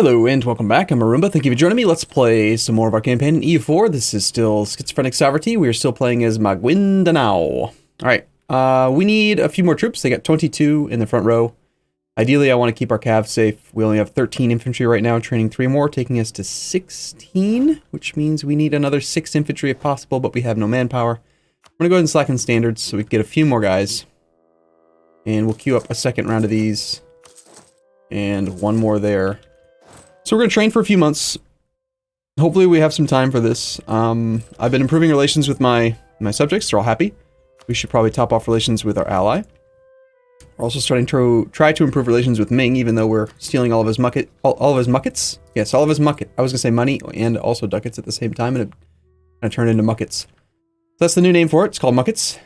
Hello and welcome back. I'm Arumba. Thank you for joining me. Let's play some more of our campaign in EU4. This is still Schizophrenic Sovereignty. We are still playing as Mindanao. Alright, we need a few more troops. They got 22 in the front row. Ideally, I want to keep our cav safe. We only have 13 infantry right now, training 3 more, taking us to 16, which means we need another 6 infantry if possible, but we have no manpower. I'm going to go ahead and slacken standards so we can get a few more guys. And we'll queue up a second round of these. And one more there. So we're going to train for a few months. Hopefully we have some time for this. I've been improving relations with my subjects. They're all happy. We should probably top off relations with our ally. We're also starting to try to improve relations with Ming, even though we're stealing all of his muckets. Yes, all of his mucket. I was going to say money and also ducats at the same time, and it kind of turned into muckets. So that's the new name for it. It's called muckets.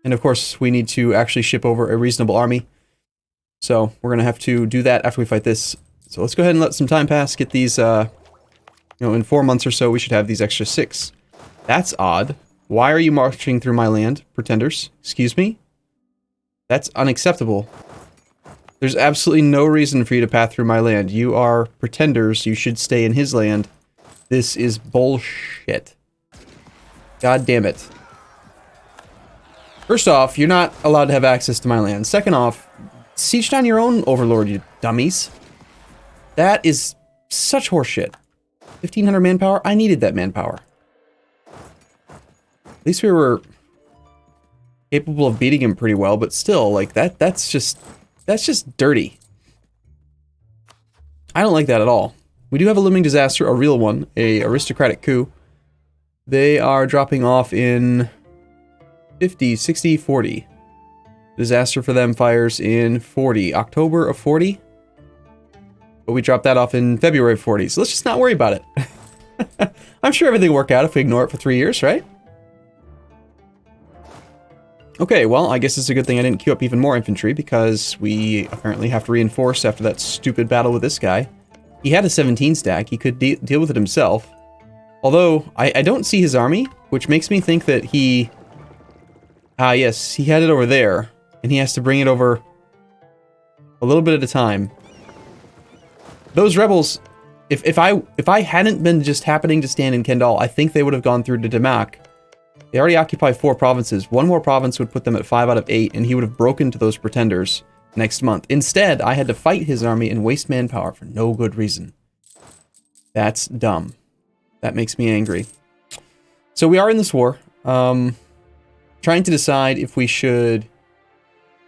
And of course, we need to actually ship over a reasonable army. So we're going to have to do that after we fight this. So let's go ahead and let some time pass, get these, in 4 months or so, we should have these extra 6. That's odd. Why are you marching through my land, pretenders? Excuse me? That's unacceptable. There's absolutely no reason for you to pass through my land. You are pretenders. You should stay in his land. This is bullshit. God damn it. First off, you're not allowed to have access to my land. Second off, siege down your own overlord, you dummies. That is such horseshit. 1,500 manpower? I needed that manpower. At least we were capable of beating him pretty well, but still, like, that's just dirty. I don't like that at all. We do have a looming disaster, a real one, a aristocratic coup. They are dropping off in 50, 60, 40. Disaster for them fires in 40. October of 40? But we dropped that off in February of 40, so let's just not worry about it. I'm sure everything will work out if we ignore it for 3 years, right? Okay, well, I guess it's a good thing I didn't queue up even more infantry, because we apparently have to reinforce after that stupid battle with this guy. He had a 17 stack, he could deal with it himself. Although, I don't see his army, which makes me think that he... yes, he had it over there, and he has to bring it over a little bit at a time. Those rebels, if I hadn't been just happening to stand in Kendal, I think they would have gone through to Damak. They already occupy 4 provinces. One more province would put them at 5 out of 8, and he would have broken to those pretenders next month. Instead, I had to fight his army and waste manpower for no good reason. That's dumb. That makes me angry. So we are in this war. Trying to decide if we should...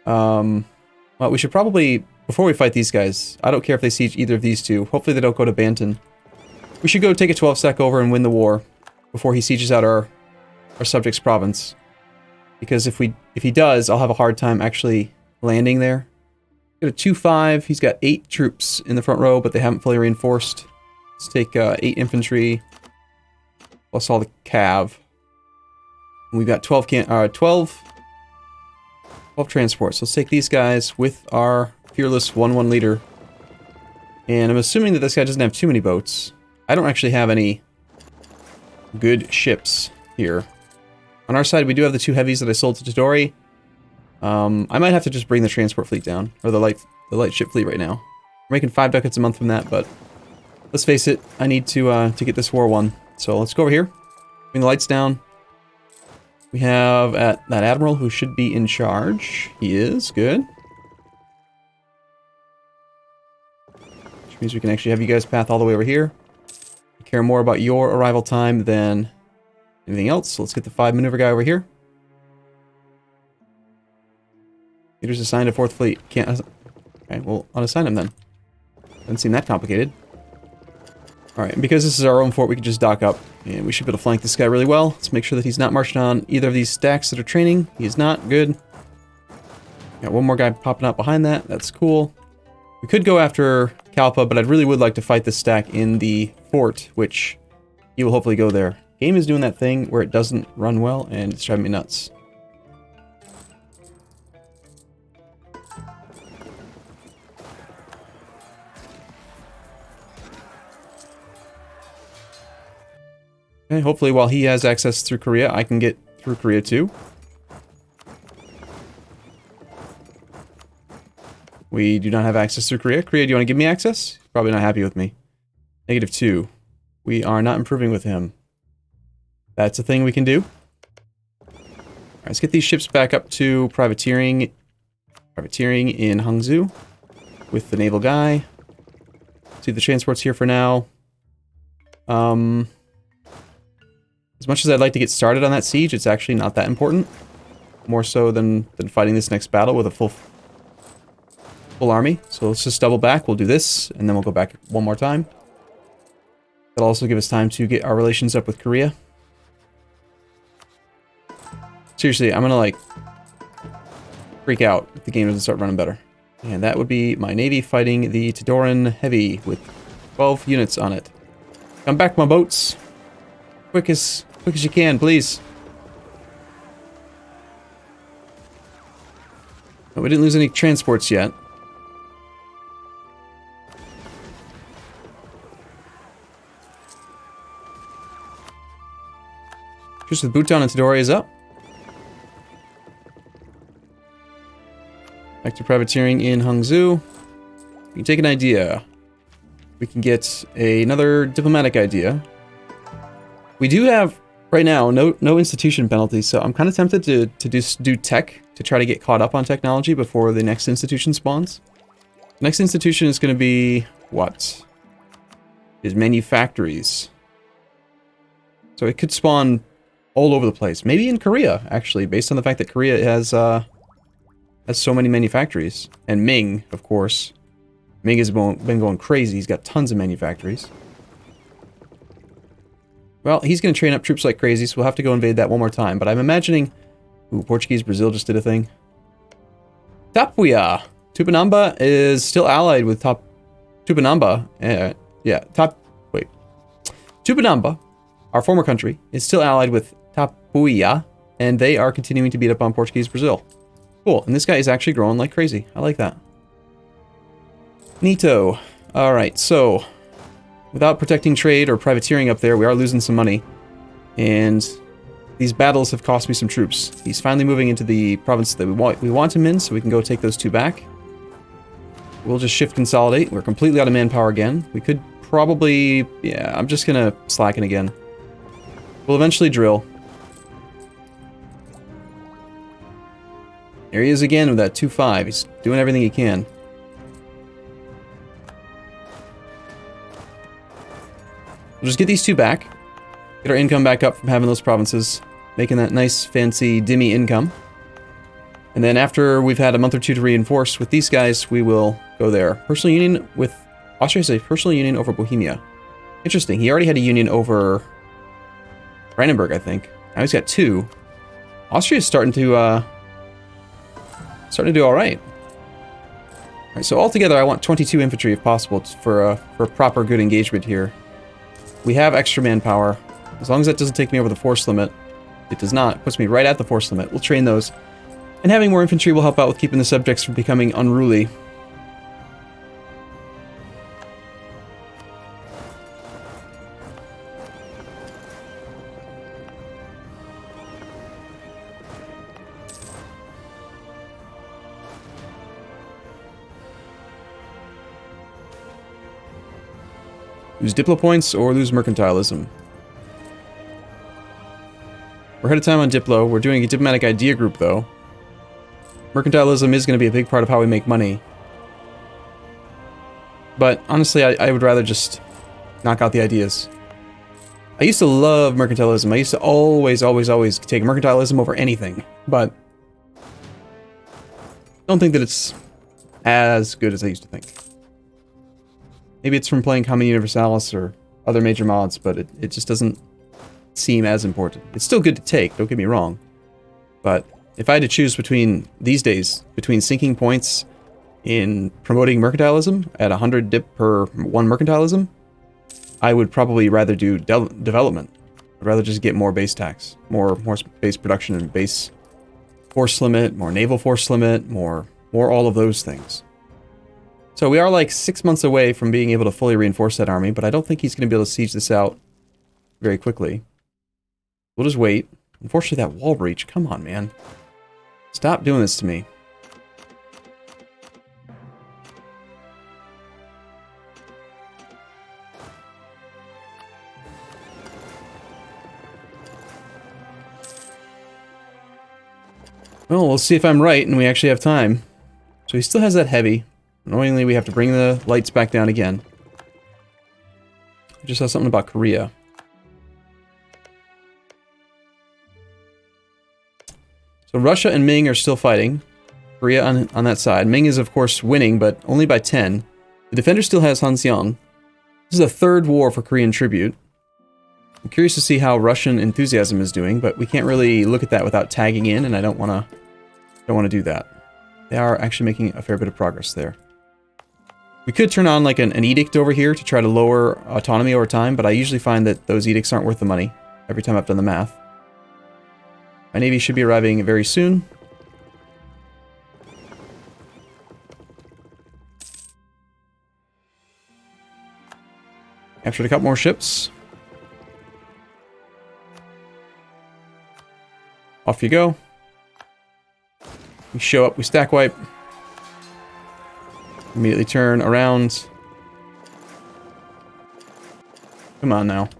well, we should probably... Before we fight these guys, I don't care if they siege either of these two. Hopefully they don't go to Banton. We should go take a 12 stack over and win the war before he sieges out our subject's province. Because if he does, I'll have a hard time actually landing there. Got a 2-5. He's got 8 troops in the front row, but they haven't fully reinforced. Let's take 8 infantry plus all the cav. And we've got 12 transports. Let's take these guys with our fearless 1-1 leader. And I'm assuming that this guy doesn't have too many boats. I don't actually have any good ships here. On our side, we do have the 2 heavies that I sold to Todori. I might have to just bring the transport fleet down, or the light ship fleet right now. We're making 5 ducats a month from that, but let's face it, I need to get this war won. So let's go over here, bring the lights down. We have that admiral who should be in charge. He is, good. Which means we can actually have you guys path all the way over here. I care more about your arrival time than anything else. So let's get the 5 maneuver guy over here. Leader's assigned to 4th Fleet. Can't... Okay, well, unassign him then. Doesn't seem that complicated. Alright, and because this is our own fort, we can just dock up. And we should be able to flank this guy really well. Let's make sure that he's not marching on either of these stacks that are training. He is not. Good. Got one more guy popping out behind that. That's cool. We could go after Kalpa, but I really would like to fight this stack in the fort, which he will hopefully go there. Game is doing that thing where it doesn't run well, and it's driving me nuts. Okay, hopefully while he has access through Korea, I can get through Korea too. We do not have access through Korea. Korea, do you want to give me access? Probably not happy with me. -2. We are not improving with him. That's a thing we can do. Alright, let's get these ships back up to privateering. Privateering in Hangzhou with the naval guy. See the transports here for now. As much as I'd like to get started on that siege, it's actually not that important. More so than fighting this next battle with a full army. So let's just double back. We'll do this, and then we'll go back one more time. That'll also give us time to get our relations up with Korea. Seriously, I'm gonna, like, freak out if the game doesn't start running better. And that would be my navy fighting the Tidoran Heavy with 12 units on it. Come back, my boats. Quick as you can, please. Oh, we didn't lose any transports yet. Just with Bhutan and Tidore is up. Back to privateering in Hangzhou. We can take an idea. We can get another diplomatic idea. We do have, right now, no institution penalties, so I'm kind of tempted to do tech to try to get caught up on technology before the next institution spawns. The next institution is going to be, what? Is manufactories. So it could spawn all over the place. Maybe in Korea, actually, based on the fact that Korea has so many manufactories. And Ming, of course. Ming has been going crazy. He's got tons of manufactories. Well, he's going to train up troops like crazy, so we'll have to go invade that one more time. But I'm imagining... Ooh, Portuguese Brazil just did a thing. Tapuia! Tupinamba is still allied with Tupinamba. Tupinamba, our former country, is still allied with Tapuia, and they are continuing to beat up on Portuguese Brazil. Cool, and this guy is actually growing like crazy. I like that. Neato. Alright, so... Without protecting trade or privateering up there, we are losing some money. And these battles have cost me some troops. He's finally moving into the province that we want him in, so we can go take those two back. We'll just shift consolidate. We're completely out of manpower again. We could probably... Yeah, I'm just gonna slacken again. We'll eventually drill. There he is again with that 2-5. He's doing everything he can. We'll just get these two back. Get our income back up from having those provinces. Making that nice, fancy, dimmy income. And then after we've had a month or two to reinforce with these guys, we will go there. Personal union with... Austria has a personal union over Bohemia. Interesting. He already had a union over... Brandenburg, I think. Now he's got two. Austria's starting to do alright. Alright, so altogether I want 22 infantry if possible for proper good engagement here. We have extra manpower. As long as that doesn't take me over the force limit. It does not. It puts me right at the force limit. We'll train those. And having more infantry will help out with keeping the subjects from becoming unruly. Lose Diplo points or lose mercantilism. We're ahead of time on Diplo. We're doing a diplomatic idea group, though. Mercantilism is going to be a big part of how we make money. But honestly, I would rather just knock out the ideas. I used to love mercantilism. I used to always take mercantilism over anything. But don't think that it's as good as I used to think. Maybe it's from playing Common Universalis or other major mods, but it just doesn't seem as important. It's still good to take, don't get me wrong. But if I had to choose between, these days, between sinking points in promoting mercantilism at 100 dip per 1 mercantilism, I would probably rather do development. I'd rather just get more base tax, more base production and base force limit, more naval force limit, more all of those things. So we are like 6 months away from being able to fully reinforce that army, but I don't think he's going to be able to siege this out very quickly. We'll just wait. Unfortunately, that wall breach. Come on, man. Stop doing this to me. Well, we'll see if I'm right and we actually have time. So he still has that heavy. Annoyingly, we have to bring the lights back down again. I just saw something about Korea. So Russia and Ming are still fighting. Korea on that side. Ming is, of course, winning, but only by 10. The defender still has Hanseong. This is a third war for Korean tribute. I'm curious to see how Russian enthusiasm is doing, but we can't really look at that without tagging in, and I don't want to do that. They are actually making a fair bit of progress there. We could turn on like an edict over here to try to lower autonomy over time, but I usually find that those edicts aren't worth the money every time I've done the math. My navy should be arriving very soon. Captured a couple more ships. Off you go. We show up, we stack wipe. Immediately turn around. Come on now.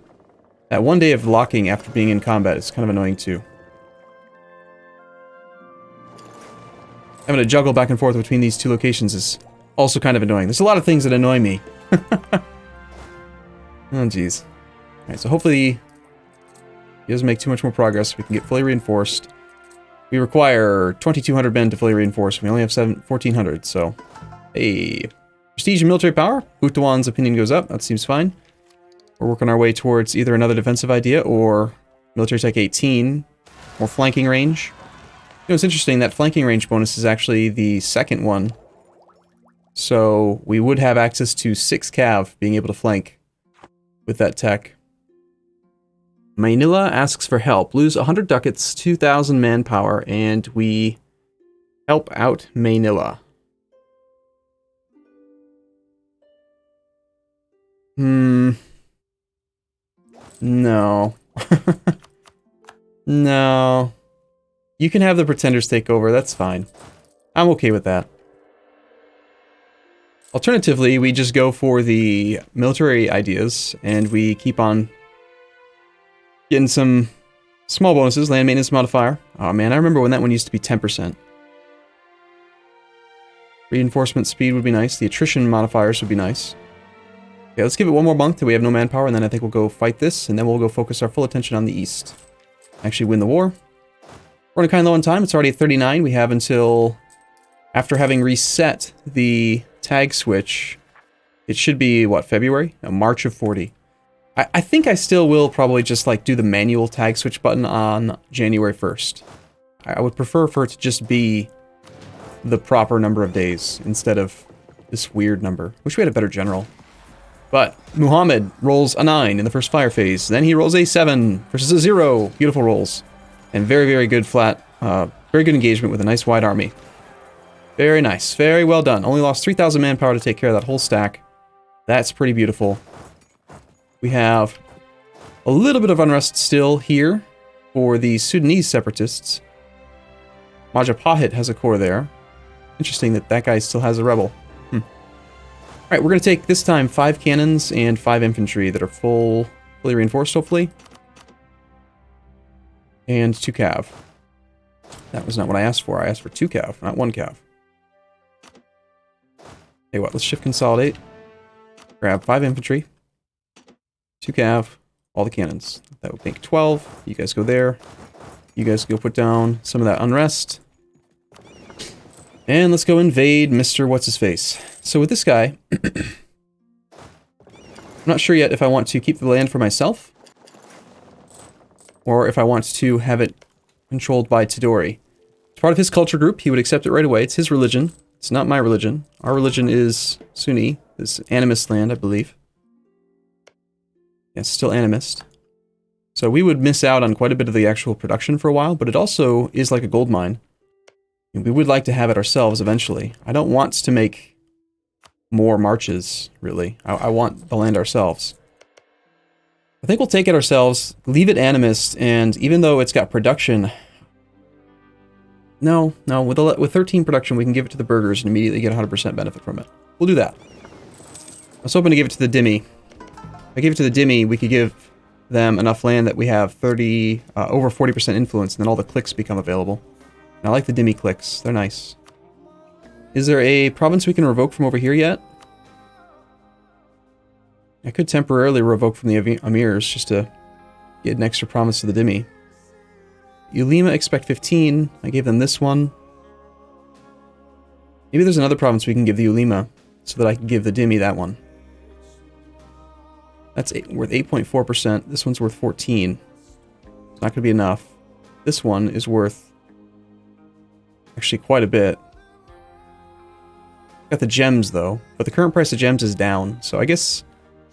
That one day of locking after being in combat is kind of annoying too. Having to juggle back and forth between these two locations is also kind of annoying. There's a lot of things that annoy me. Oh, jeez. Alright, so hopefully he doesn't make too much more progress. We can get fully reinforced. We require 2,200 men to fully reinforce. We only have 1,400, so... Hey. Prestige and military power. Butuan's opinion goes up. That seems fine. We're working our way towards either another defensive idea or military tech 18. More flanking range. You know, it's interesting, that flanking range bonus is actually the second one. So we would have access to 6 cav being able to flank with that tech. Manila asks for help. Lose 100 ducats, 2,000 manpower, and we help out Manila. No. No. You can have the pretenders take over, that's fine. I'm okay with that. Alternatively, we just go for the military ideas, and we keep on getting some small bonuses. Land maintenance modifier. Oh man, I remember when that one used to be 10%. Reinforcement speed would be nice. The attrition modifiers would be nice. Okay, let's give it one more month till we have no manpower, and then I think we'll go fight this, and then we'll go focus our full attention on the east. Actually win the war. We're running kind of low on time. It's already at 39. We have until... After having reset the tag switch, it should be, what, February? No, March of 40. I think I still will probably just, like, do the manual tag switch button on January 1st. I would prefer for it to just be the proper number of days instead of this weird number. Wish we had a better general. But Muhammad rolls a 9 in the first fire phase. Then he rolls a 7 versus a 0. Beautiful rolls. And very, very good flat, very good engagement with a nice wide army. Very nice. Very well done. Only lost 3,000 manpower to take care of that whole stack. That's pretty beautiful. We have a little bit of unrest still here for the Sudanese separatists. Majapahit has a core there. Interesting that that guy still has a rebel. Alright, we're going to take, this time, 5 cannons and 5 infantry that are fully reinforced, hopefully. And 2 cav. That was not what I asked for. I asked for 2 cav, not 1 cav. Hey, what? Let's shift consolidate. Grab 5 infantry. 2 cav. All the cannons. That would make 12. You guys go there. You guys go put down some of that unrest. And let's go invade Mr. What's-His-Face. So with this guy... I'm not sure yet if I want to keep the land for myself. Or if I want to have it controlled by Tidori. It's part of his culture group. He would accept it right away. It's his religion. It's not my religion. Our religion is Sunni. It's animist land, I believe. Yeah, it's still animist. So we would miss out on quite a bit of the actual production for a while, but it also is like a gold mine. And we would like to have it ourselves eventually. I don't want to make more marches, really. I want the land ourselves. I think we'll take it ourselves, leave it animist, and even though it's got production... No, with 13 production, we can give it to the burghers and immediately get 100% benefit from it. We'll do that. I was hoping to give it to the Dhimmi. If I give it to the Dhimmi, we could give them enough land that we have over 40% influence, and then all the cliques become available. I like the Demi clicks. They're nice. Is there a province we can revoke from over here yet? I could temporarily revoke from the Emirs just to get an extra province to the Demi. Ulema expect 15. I gave them this one. Maybe there's another province we can give the Ulema so that I can give the Demi that one. That's worth 8.4%. This one's worth 14. It's not going to be enough. This one is worth actually quite a bit. Got the gems though, but the current price of gems is down, so I guess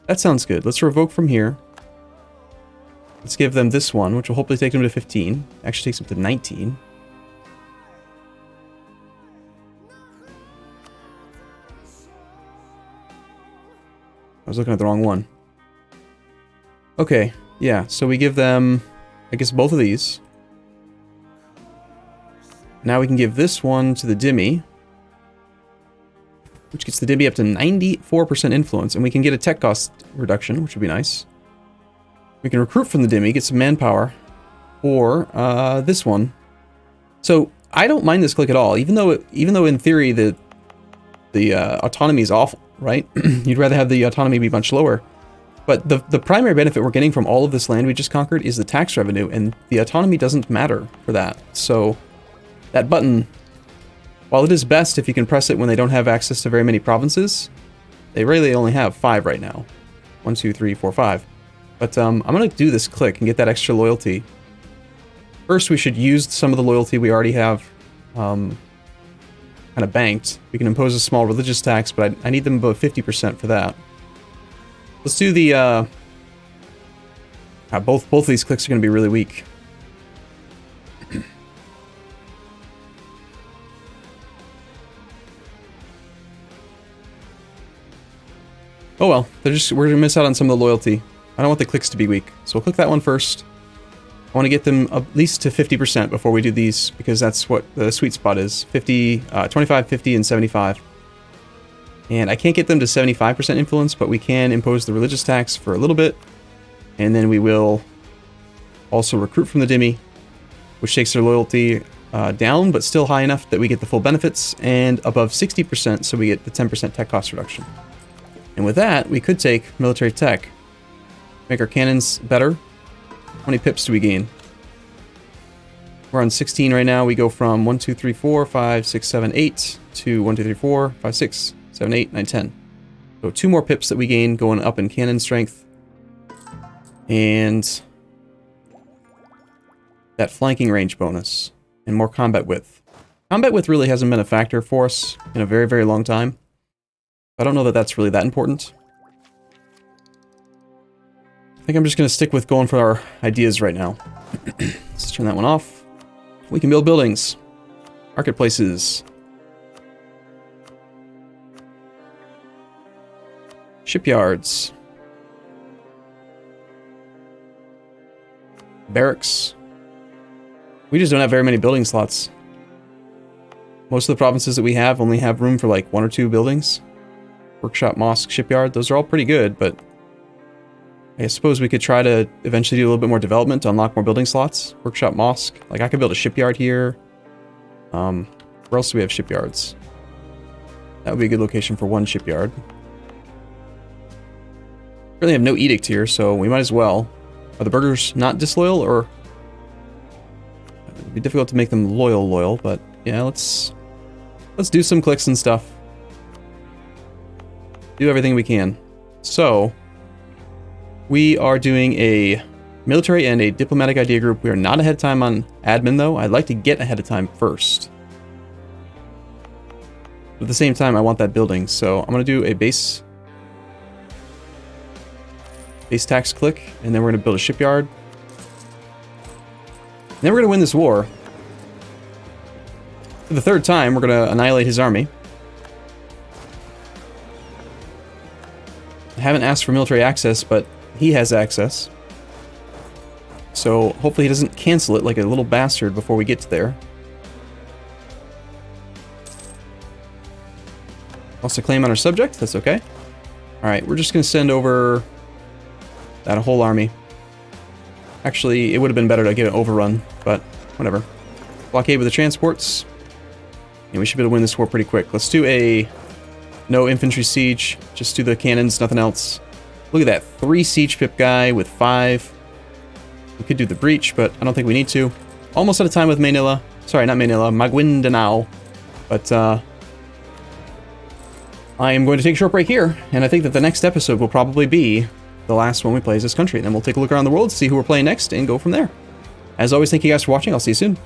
that sounds good. Let's revoke from here. Let's give them this one, which will hopefully take them to 15. Actually takes them to 19. I was looking at the wrong one. Okay, yeah, so we give them, I guess, both of these. Now we can give this one to the Demi, which gets the Demi up to 94% influence, and we can get a tech cost reduction, which would be nice. We can recruit from the Demi, get some manpower, or this one. So I don't mind this click at all, even though in theory the autonomy is awful, right? You'd rather have the autonomy be much lower. But the primary benefit we're getting from all of this land we just conquered is the tax revenue, and the autonomy doesn't matter for that. So that button, while it is best if you can press it when they don't have access to very many provinces, they really only have 5 right now. 1, 2, 3, 4, 5. But I'm going to do this click and get that extra loyalty. First, we should use some of the loyalty we already have kind of banked. We can impose a small religious tax, but I need them above 50% for that. Let's do the... both of these clicks are going to be really weak. Oh well, we're going to miss out on some of the loyalty. I don't want the clicks to be weak, so we'll click that one first. I want to get them at least to 50% before we do these, because that's what the sweet spot is. 50, 25, 50, and 75. And I can't get them to 75% influence, but we can impose the religious tax for a little bit. And then we will also recruit from the Demi, which takes their loyalty down, but still high enough that we get the full benefits, and above 60%, so we get the 10% tech cost reduction. And with that, we could take military tech. Make our cannons better. How many pips do we gain? We're on 16 right now. We go from 1, 2, 3, 4, 5, 6, 7, 8 to 1, 2, 3, 4, 5, 6, 7, 8, 9, 10. So 2 more pips that we gain going up in cannon strength. And that flanking range bonus. And more combat width. Combat width really hasn't been a factor for us in a very, very long time. I don't know that that's really that important. I think I'm just going to stick with going for our ideas right now. Let's turn that one off. We can build buildings. Marketplaces. Shipyards. Barracks. We just don't have very many building slots. Most of the provinces that we have only have room for like 1 or 2 buildings. Workshop, mosque, shipyard, those are all pretty good, but I suppose we could try to eventually do a little bit more development to unlock more building slots. Workshop, mosque, like I could build a shipyard here. Where else do we have shipyards? That would be a good location for 1 shipyard. Really have no edict here, so we might as well. Are the burghers not disloyal, or... It'd be difficult to make them loyal, but yeah, let's do some clicks and stuff. Do everything we can. So, we are doing a military and a diplomatic idea group. We are not ahead of time on admin, though. I'd like to get ahead of time first. But at the same time, I want that building, so I'm going to do a base tax click, and then we're going to build a shipyard. And then we're going to win this war. For the 3rd time, we're going to annihilate his army. I haven't asked for military access, but he has access. So hopefully he doesn't cancel it like a little bastard before we get to there. Also claim on our subject, that's okay. Alright, we're just going to send over that whole army. Actually, it would have been better to get an overrun, but whatever. blockade with the transports. And we should be able to win this war pretty quick. Let's do a no infantry siege. Just do the cannons, nothing else. Look at that. 3 siege pip guy with 5. We could do the breach, but I don't think we need to. Almost out of time with Manila. Sorry, not Manila. Maguindanao. But I am going to take a short break here. And I think that the next episode will probably be the last one we play as this country. Then we'll take a look around the world, see who we're playing next, and go from there. As always, thank you guys for watching. I'll see you soon.